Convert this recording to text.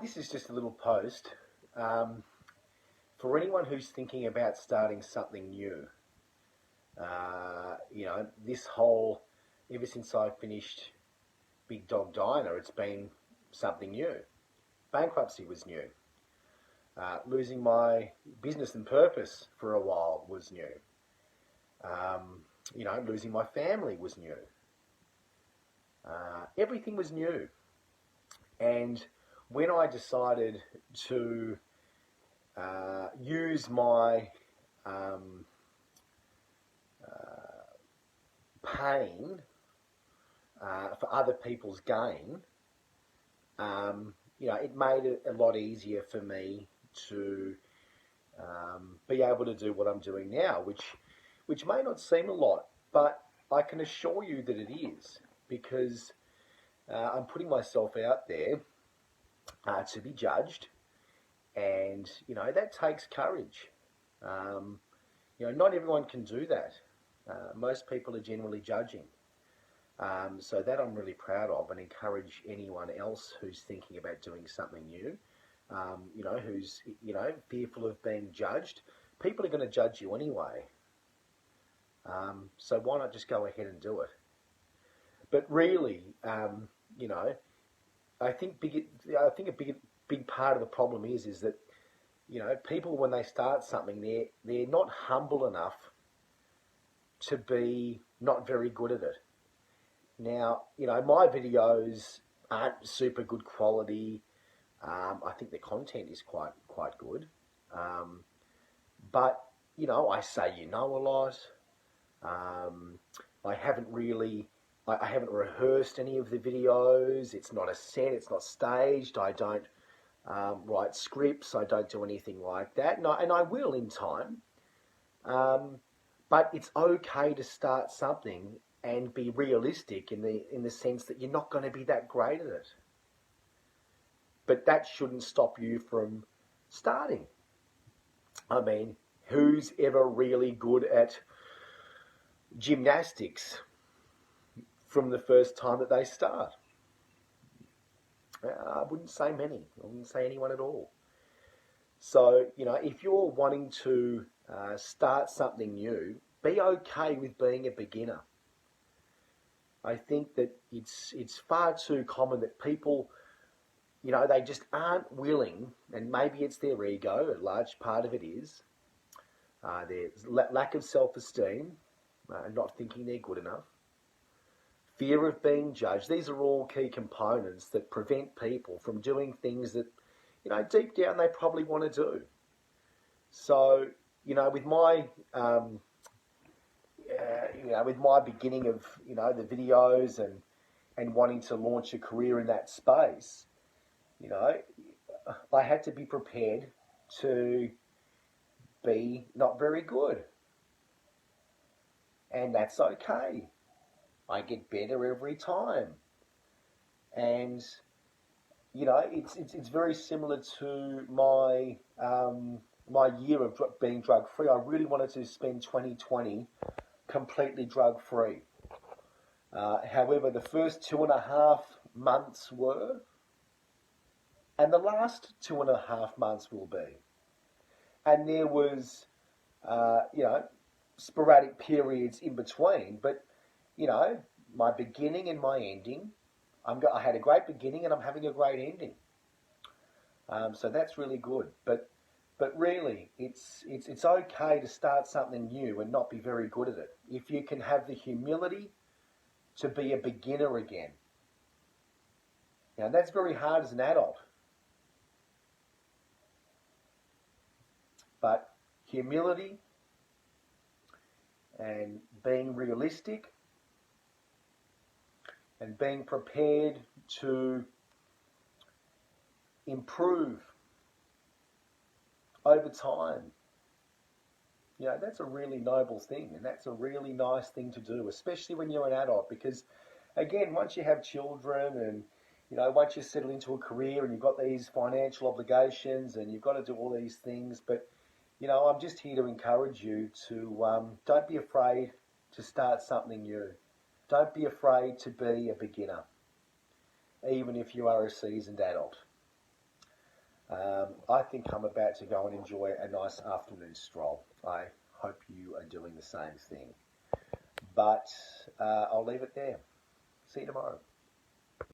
This is just a little post um, for anyone who's thinking about starting something new. This whole, ever since I finished Big Dog Diner, it's been something new. Bankruptcy was new. Losing my business and purpose for a while was new. Losing my family was new. Everything was new. And when I decided to use my um, pain for other people's gain, it made it a lot easier for me to be able to do what I'm doing now, which may not seem a lot, but I can assure you that it is, because I'm putting myself out there to be judged, and that takes courage. Not everyone can do that. Most people are generally judging. So that I'm really proud of, and encourage anyone else who's thinking about doing something new, who's fearful of being judged. People are going to judge you anyway. So why not just go ahead and do it? But really, I think a big part of the problem is that people, when they start something, they're not humble enough to be not very good at it. Now, my videos aren't super good quality. I think the content is quite good, but I say a lot. Um, I haven't really, I haven't rehearsed any of the videos. It's not a set. It's not staged. I don't write scripts. I don't do anything like that. And I will in time. But it's okay to start something and be realistic in the sense that you're not going to be that great at it. But that shouldn't stop you from starting. I mean, who's ever really good at gymnastics from the first time that they start? I wouldn't say many. I wouldn't say anyone at all. So, if you're wanting to start something new, be okay with being a beginner. I think that it's far too common that people, they just aren't willing, and maybe it's their ego, a large part of it is, their lack of self-esteem, not thinking they're good enough, fear of being judged. These are all key components that prevent people from doing things that, deep down they probably want to do. So, with my with my beginning of the videos and wanting to launch a career in that space, I had to be prepared to be not very good, and that's okay. I get better every time, and it's very similar to my year of being drug free. I really wanted to spend 2020 completely drug free. However, the first 2.5 months were, and the last 2.5 months will be. And there was, sporadic periods in between, but, my beginning and my ending, I had a great beginning and I'm having a great ending. So that's really good. But really, it's okay to start something new and not be very good at it. If you can have the humility to be a beginner again. Now, that's very hard as an adult. But humility and being realistic and being prepared to improve over time, that's a really noble thing, and that's a really nice thing to do, especially when you're an adult, because again, once you have children and once you settle into a career and you've got these financial obligations and you've got to do all these things, but I'm just here to encourage you to don't be afraid to start something new. Don't be afraid to be a beginner, even if you are a seasoned adult. I think I'm about to go and enjoy a nice afternoon stroll. I hope you are doing the same thing. But I'll leave it there. See you tomorrow.